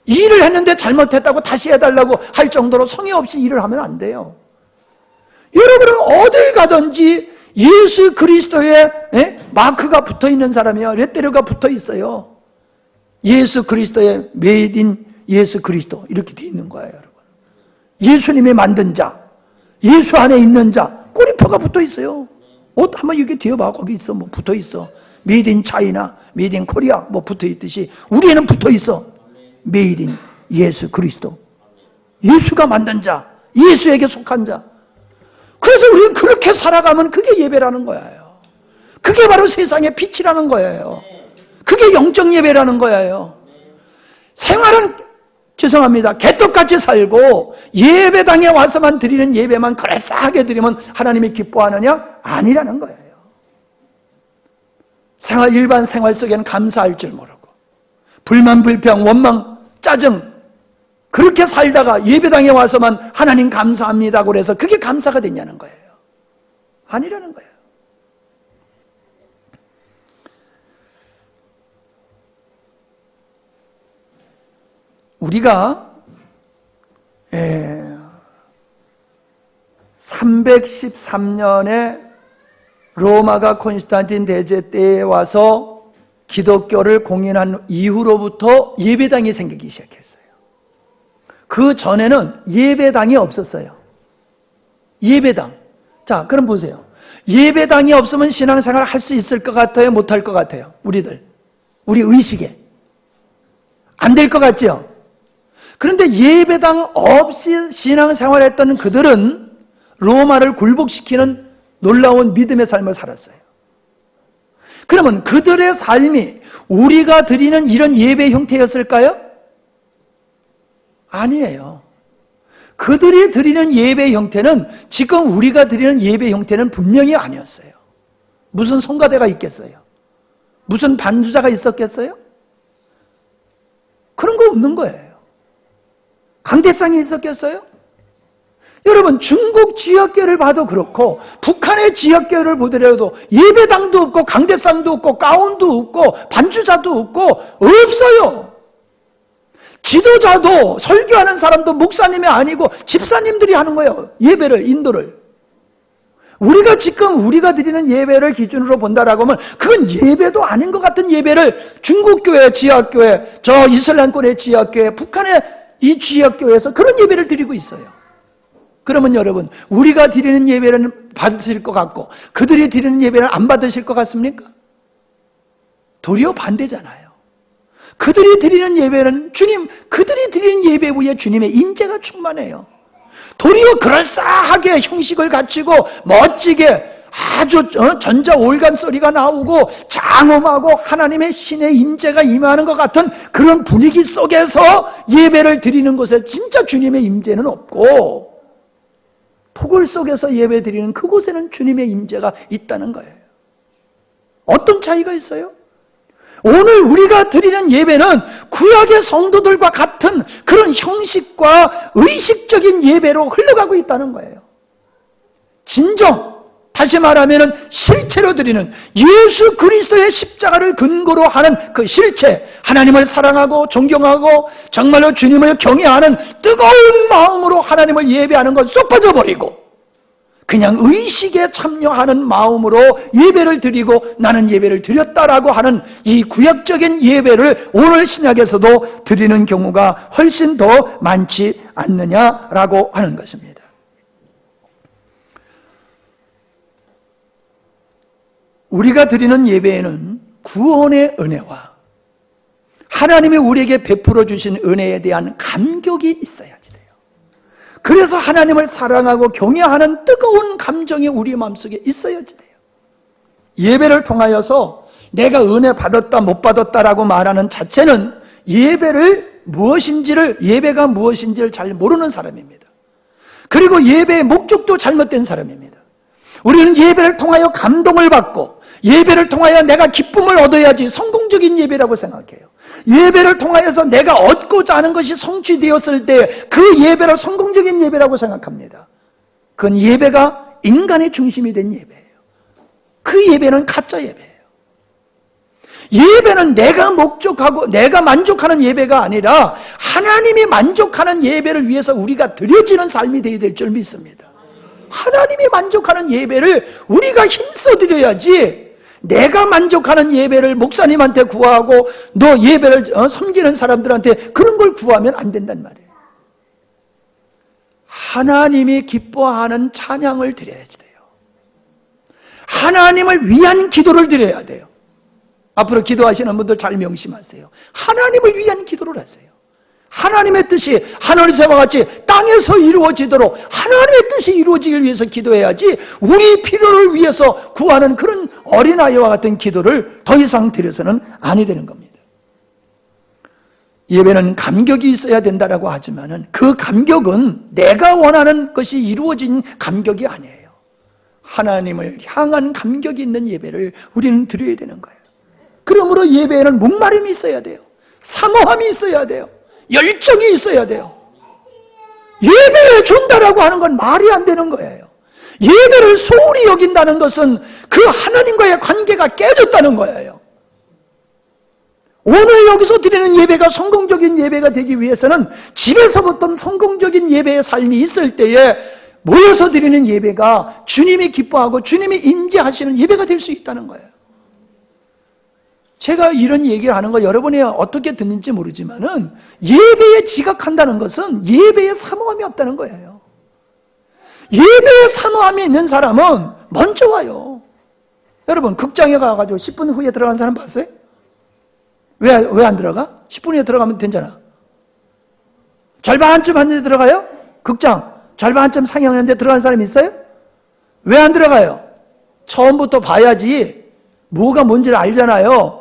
S1: 일을 했는데 잘못했다고 다시 해달라고 할 정도로 성의 없이 일을 하면 안 돼요. 여러분은 어딜 가든지 예수 그리스도의 마크가 붙어있는 사람이요 레테르가 붙어있어요. 예수 그리스도의 메이드 인 예수 그리스도 이렇게 돼 있는 거예요. 여러분 예수님이 만든 자, 예수 안에 있는 자 꼬리표가 붙어있어요. 옷 한번 여기 뒤에 봐. 거기 있어. 뭐 붙어있어. 메이드 인 차이나 메이드 인 코리아 뭐 붙어있듯이 우리에는 붙어있어. 메이드 인 예수 그리스도, 예수가 만든 자, 예수에게 속한 자. 그래서 우리는 그렇게 살아가면 그게 예배라는 거예요. 그게 바로 세상의 빛이라는 거예요. 그게 영적 예배라는 거예요. 생활은 죄송합니다 개떡같이 살고 예배당에 와서만 드리는 예배만 그럴싸하게 드리면 하나님이 기뻐하느냐? 아니라는 거예요. 일반 생활 속에는 감사할 줄 모르고 불만, 불평, 원망, 짜증 그렇게 살다가 예배당에 와서만 하나님 감사합니다 그래서 그게 감사가 되냐는 거예요. 아니라는 거예요. 우리가 313년에 로마가 콘스탄틴 대제 때에 와서 기독교를 공인한 이후로부터 예배당이 생기기 시작했어요. 그 전에는 예배당이 없었어요. 예배당. 자, 그럼 보세요. 예배당이 없으면 신앙생활 할 수 있을 것 같아요? 못할 것 같아요? 우리 의식에. 안 될 것 같죠? 그런데 예배당 없이 신앙생활 했던 그들은 로마를 굴복시키는 놀라운 믿음의 삶을 살았어요. 그러면 그들의 삶이 우리가 드리는 이런 예배 형태였을까요? 아니에요. 그들이 드리는 예배 형태는 지금 우리가 드리는 예배 형태는 분명히 아니었어요. 무슨 성가대가 있겠어요? 무슨 반주자가 있었겠어요? 그런 거 없는 거예요. 강대상이 있었겠어요? 여러분, 중국 지역교회를 봐도 그렇고 북한의 지역교회를 보더라도 예배당도 없고 강대상도 없고 가운도 없고 반주자도 없고 없어요. 지도자도 설교하는 사람도 목사님이 아니고 집사님들이 하는 거예요. 예배를, 인도를. 우리가 지금 우리가 드리는 예배를 기준으로 본다라고 하면 그건 예배도 아닌 것 같은 예배를 중국교회, 지역교회, 저 이슬람권의 지역교회, 북한의 이 지역교회에서 그런 예배를 드리고 있어요. 그러면 여러분, 우리가 드리는 예배는 받으실 것 같고 그들이 드리는 예배는 안 받으실 것 같습니까? 도리어 반대잖아요. 그들이 드리는 예배는 그들이 드리는 예배 위에 주님의 임재가 충만해요. 도리어 그럴싸하게 형식을 갖추고 멋지게 아주 전자올간 소리가 나오고 장엄하고 하나님의 신의 임재가 임하는 것 같은 그런 분위기 속에서 예배를 드리는 곳에 진짜 주님의 임재는 없고, 토굴 속에서 예배 드리는 그곳에는 주님의 임재가 있다는 거예요. 어떤 차이가 있어요? 오늘 우리가 드리는 예배는 구약의 성도들과 같은 그런 형식과 의식적인 예배로 흘러가고 있다는 거예요. 진정, 다시 말하면 실체로 드리는 예수 그리스도의 십자가를 근거로 하는 그 실체, 하나님을 사랑하고 존경하고 정말로 주님을 경외하는 뜨거운 마음으로 하나님을 예배하는 건 쏙 빠져버리고 그냥 의식에 참여하는 마음으로 예배를 드리고 나는 예배를 드렸다라고 하는 이 구약적인 예배를 오늘 신약에서도 드리는 경우가 훨씬 더 많지 않느냐라고 하는 것입니다. 우리가 드리는 예배에는 구원의 은혜와 하나님이 우리에게 베풀어 주신 은혜에 대한 감격이 있어야지 돼요. 그래서 하나님을 사랑하고 경외하는 뜨거운 감정이 우리 마음속에 있어야지 돼요. 예배를 통하여서 내가 은혜 받았다 못 받았다라고 말하는 자체는 예배가 무엇인지를 잘 모르는 사람입니다. 그리고 예배의 목적도 잘못된 사람입니다. 우리는 예배를 통하여 감동을 받고 예배를 통하여 내가 기쁨을 얻어야지 성공적인 예배라고 생각해요. 예배를 통하여서 내가 얻고자 하는 것이 성취되었을 때 그 예배를 성공적인 예배라고 생각합니다. 그건 예배가 인간의 중심이 된 예배예요. 그 예배는 가짜 예배예요. 예배는 내가 목적하고 내가 만족하는 예배가 아니라 하나님이 만족하는 예배를 위해서 우리가 드려지는 삶이 되어야 될 줄 믿습니다. 하나님이 만족하는 예배를 우리가 힘써 드려야지, 내가 만족하는 예배를 목사님한테 구하고 너 예배를 섬기는 사람들한테 그런 걸 구하면 안 된단 말이에요. 하나님이 기뻐하는 찬양을 드려야지 돼요. 하나님을 위한 기도를 드려야 돼요. 앞으로 기도하시는 분들 잘 명심하세요. 하나님을 위한 기도를 하세요. 하나님의 뜻이 하늘에서와 같이 땅에서 이루어지도록 하나님의 뜻이 이루어지길 위해서 기도해야지, 우리 필요를 위해서 구하는 그런 어린아이와 같은 기도를 더 이상 드려서는 아니 되는 겁니다. 예배는 감격이 있어야 된다라고 하지만은 그 감격은 내가 원하는 것이 이루어진 감격이 아니에요. 하나님을 향한 감격이 있는 예배를 우리는 드려야 되는 거예요. 그러므로 예배에는 목마름이 있어야 돼요. 사모함이 있어야 돼요. 열정이 있어야 돼요. 예배에 준다라고 하는 건 말이 안 되는 거예요. 예배를 소홀히 여긴다는 것은 그 하나님과의 관계가 깨졌다는 거예요. 오늘 여기서 드리는 예배가 성공적인 예배가 되기 위해서는 집에서부터 성공적인 예배의 삶이 있을 때에 모여서 드리는 예배가 주님이 기뻐하고 주님이 인지하시는 예배가 될 수 있다는 거예요. 제가 이런 얘기를 하는 거 여러분이 어떻게 듣는지 모르지만은 예배에 지각한다는 것은 예배에 사모함이 없다는 거예요. 예배에 사모함이 있는 사람은 먼저 와요. 여러분, 극장에 가가지고 10분 후에 들어가는 사람 봤어요? 왜 안 들어가? 10분 후에 들어가면 되잖아. 절반쯤 하는데 들어가요? 극장 절반쯤 상영하는데 들어가는 사람이 있어요? 왜 안 들어가요? 처음부터 봐야지 뭐가 뭔지를 알잖아요.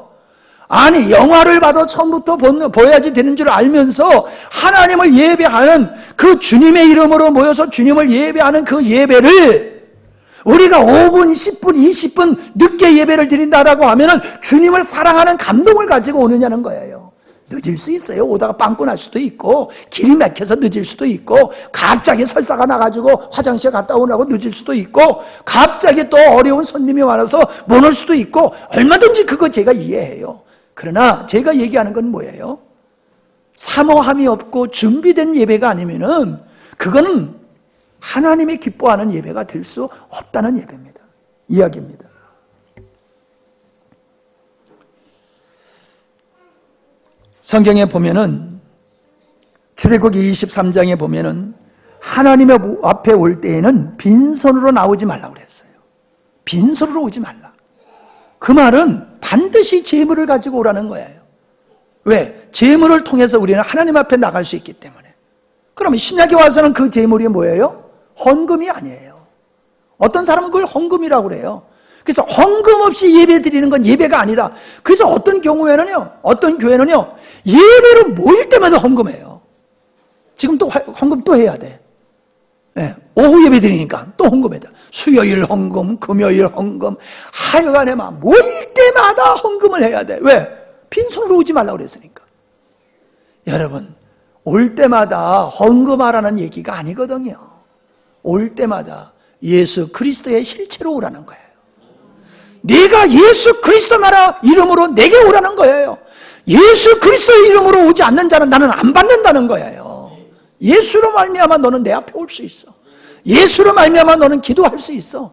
S1: 아니, 영화를 봐도 처음부터 보여야지 되는 줄 알면서 하나님을 예배하는 그 주님의 이름으로 모여서 주님을 예배하는 그 예배를 우리가 5분, 10분, 20분 늦게 예배를 드린다라고 하면은 주님을 사랑하는 감동을 가지고 오느냐는 거예요. 늦을 수 있어요. 오다가 빵꾸 날 수도 있고, 길이 막혀서 늦을 수도 있고, 갑자기 설사가 나가지고 화장실 갔다 오라고 늦을 수도 있고, 갑자기 또 어려운 손님이 많아서 못 올 수도 있고, 얼마든지 그거 제가 이해해요. 그러나 제가 얘기하는 건 뭐예요? 사모함이 없고 준비된 예배가 아니면은 그거는 하나님이 기뻐하는 예배가 될 수 없다는 예배입니다. 이야기입니다. 성경에 보면은 출애굽기 23장에 보면은 하나님의 앞에 올 때에는 빈손으로 나오지 말라고 그랬어요. 빈손으로 오지 말라. 그 말은 반드시 제물을 가지고 오라는 거예요. 왜? 제물을 통해서 우리는 하나님 앞에 나갈 수 있기 때문에. 그러면 신약에 와서는 그 제물이 뭐예요? 헌금이 아니에요. 어떤 사람은 그걸 헌금이라고 그래요. 그래서 헌금 없이 예배 드리는 건 예배가 아니다. 그래서 어떤 경우에는요, 어떤 교회는요, 예배로 모일 때마다 헌금해요. 지금 또 헌금 또 해야 돼. 네, 오후 예배 드리니까 또 헌금해야 돼. 수요일 헌금, 금요일 헌금, 하여간에 막 모일 때마다 헌금을 해야 돼. 왜? 빈손으로 오지 말라고 그랬으니까. 여러분, 올 때마다 헌금하라는 얘기가 아니거든요. 올 때마다 예수 그리스도의 실체로 오라는 거예요. 내가 예수 그리스도 나라 이름으로 내게 오라는 거예요. 예수 그리스도의 이름으로 오지 않는 자는 나는 안 받는다는 거예요. 예수로 말미암아 너는 내 앞에 올 수 있어. 예수로 말미암아 너는 기도할 수 있어.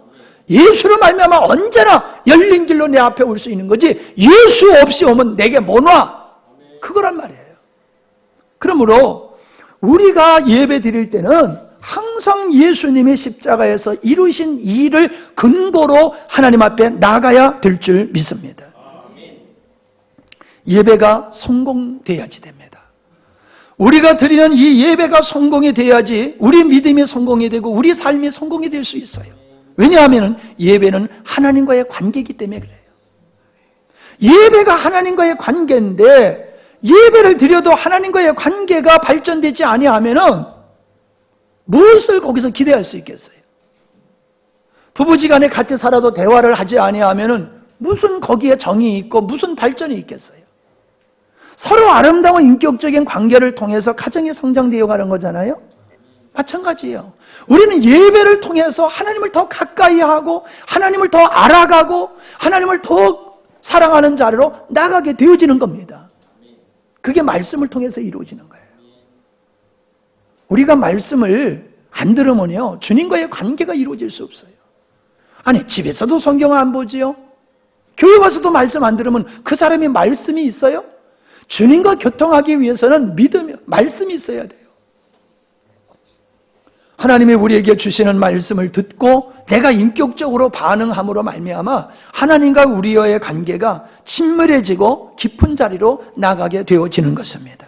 S1: 예수로 말미암아 언제나 열린 길로 내 앞에 올 수 있는 거지, 예수 없이 오면 내게 못 와. 그거란 말이에요. 그러므로 우리가 예배 드릴 때는 항상 예수님의 십자가에서 이루신 이 일을 근거로 하나님 앞에 나가야 될 줄 믿습니다. 예배가 성공돼야지 됩니다. 우리가 드리는 이 예배가 성공이 돼야지 우리 믿음이 성공이 되고 우리 삶이 성공이 될 수 있어요. 왜냐하면 예배는 하나님과의 관계이기 때문에 그래요. 예배가 하나님과의 관계인데 예배를 드려도 하나님과의 관계가 발전되지 아니하면은 무엇을 거기서 기대할 수 있겠어요? 부부지간에 같이 살아도 대화를 하지 아니하면은 무슨 거기에 정이 있고 무슨 발전이 있겠어요? 서로 아름다운 인격적인 관계를 통해서 가정이 성장되어 가는 거잖아요. 마찬가지예요. 우리는 예배를 통해서 하나님을 더 가까이 하고 하나님을 더 알아가고 하나님을 더 사랑하는 자리로 나가게 되어지는 겁니다. 그게 말씀을 통해서 이루어지는 거예요. 우리가 말씀을 안 들으면요, 주님과의 관계가 이루어질 수 없어요. 아니, 집에서도 성경 안 보지요? 교회 와서도 말씀 안 들으면 그 사람이 말씀이 있어요? 주님과 교통하기 위해서는 믿음, 말씀이 있어야 돼요. 하나님이 우리에게 주시는 말씀을 듣고 내가 인격적으로 반응함으로 말미암아 하나님과 우리와의 관계가 친밀해지고 깊은 자리로 나가게 되어지는 것입니다.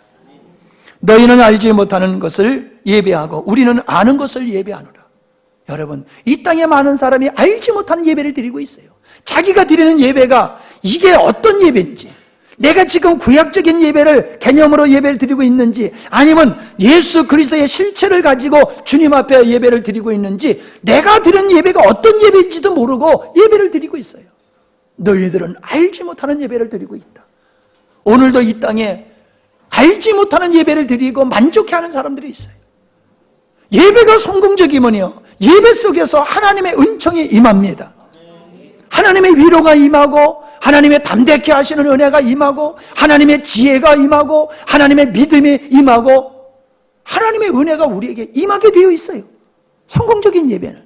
S1: 너희는 알지 못하는 것을 예배하고 우리는 아는 것을 예배하노라. 여러분, 이 땅에 많은 사람이 알지 못하는 예배를 드리고 있어요. 자기가 드리는 예배가 이게 어떤 예배인지, 내가 지금 구약적인 예배를 개념으로 예배를 드리고 있는지, 아니면 예수 그리스도의 실체를 가지고 주님 앞에 예배를 드리고 있는지, 내가 드리는 예배가 어떤 예배인지도 모르고 예배를 드리고 있어요. 너희들은 알지 못하는 예배를 드리고 있다. 오늘도 이 땅에 알지 못하는 예배를 드리고 만족해하는 사람들이 있어요. 예배가 성공적이면요, 예배 속에서 하나님의 은총이 임합니다. 하나님의 위로가 임하고 하나님의 담대케 하시는 은혜가 임하고 하나님의 지혜가 임하고 하나님의 믿음이 임하고 하나님의 은혜가 우리에게 임하게 되어 있어요. 성공적인 예배는.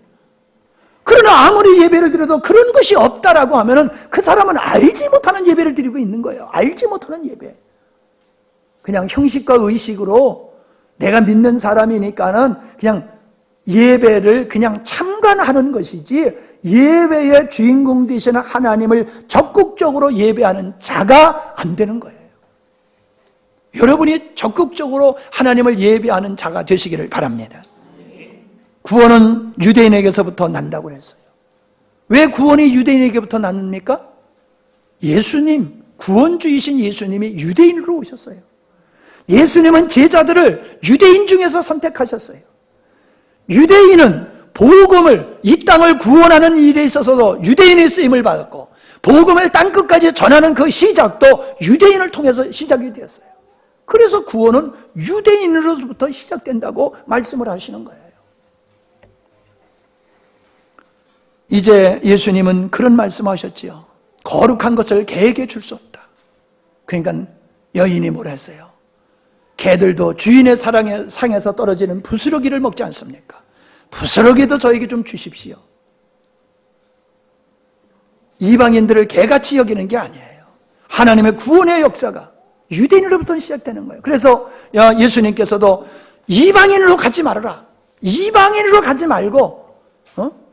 S1: 그러나 아무리 예배를 드려도 그런 것이 없다라고 하면은 그 사람은 알지 못하는 예배를 드리고 있는 거예요. 알지 못하는 예배. 그냥 형식과 의식으로 내가 믿는 사람이니까는 그냥 예배를 그냥 참관하는 것이지 예배의 주인공 되시는 하나님을 적극적으로 예배하는 자가 안 되는 거예요. 여러분이 적극적으로 하나님을 예배하는 자가 되시기를 바랍니다. 구원은 유대인에게서부터 난다고 했어요. 왜 구원이 유대인에게부터 납니까? 예수님, 구원주이신 예수님이 유대인으로 오셨어요. 예수님은 제자들을 유대인 중에서 선택하셨어요. 유대인은 복음을, 이 땅을 구원하는 일에 있어서도 유대인의 쓰임을 받았고 복음을 땅끝까지 전하는 그 시작도 유대인을 통해서 시작이 되었어요. 그래서 구원은 유대인으로부터 시작된다고 말씀을 하시는 거예요. 이제 예수님은 그런 말씀하셨지요. 거룩한 것을 개에게 줄 수 없다. 그러니까 여인이 뭐라 했어요? 개들도 주인의 상에서 떨어지는 부스러기를 먹지 않습니까? 부스러기도 저에게 좀 주십시오. 이방인들을 개같이 여기는 게 아니에요. 하나님의 구원의 역사가 유대인으로부터 시작되는 거예요. 그래서 예수님께서도 이방인으로 가지 말아라. 이방인으로 가지 말고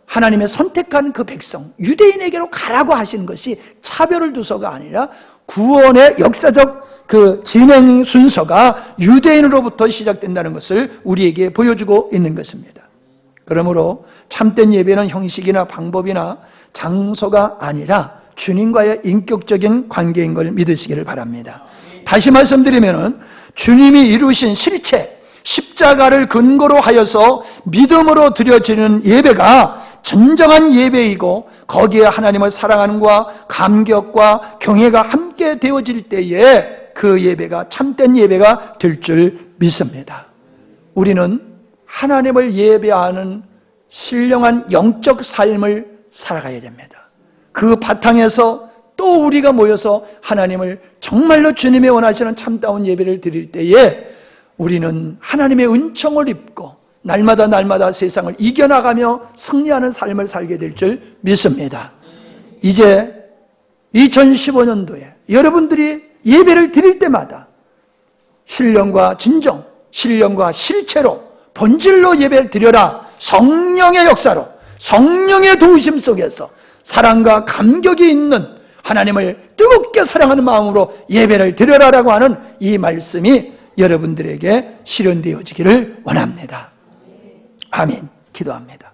S1: 하나님의 선택한 그 백성 유대인에게로 가라고 하신 것이 차별을 두서가 아니라 구원의 역사적 그 진행 순서가 유대인으로부터 시작된다는 것을 우리에게 보여주고 있는 것입니다. 그러므로 참된 예배는 형식이나 방법이나 장소가 아니라 주님과의 인격적인 관계인 걸 믿으시기를 바랍니다. 다시 말씀드리면 주님이 이루신 실체, 십자가를 근거로 하여서 믿음으로 드려지는 예배가 진정한 예배이고 거기에 하나님을 사랑하는과 감격과 경외가 함께 되어질 때에 그 예배가 참된 예배가 될 줄 믿습니다. 우리는 하나님을 예배하는 신령한 영적 삶을 살아가야 됩니다. 그 바탕에서 또 우리가 모여서 하나님을 정말로 주님이 원하시는 참다운 예배를 드릴 때에 우리는 하나님의 은총을 입고 날마다 세상을 이겨나가며 승리하는 삶을 살게 될 줄 믿습니다. 이제 2015년도에 여러분들이 예배를 드릴 때마다 신령과 진정, 신령과 실체로 본질로 예배를 드려라. 성령의 역사로, 성령의 도우심 속에서 사랑과 감격이 있는 하나님을 뜨겁게 사랑하는 마음으로 예배를 드려라라고 하는 이 말씀이 여러분들에게 실현되어지기를 원합니다. 아멘. 기도합니다.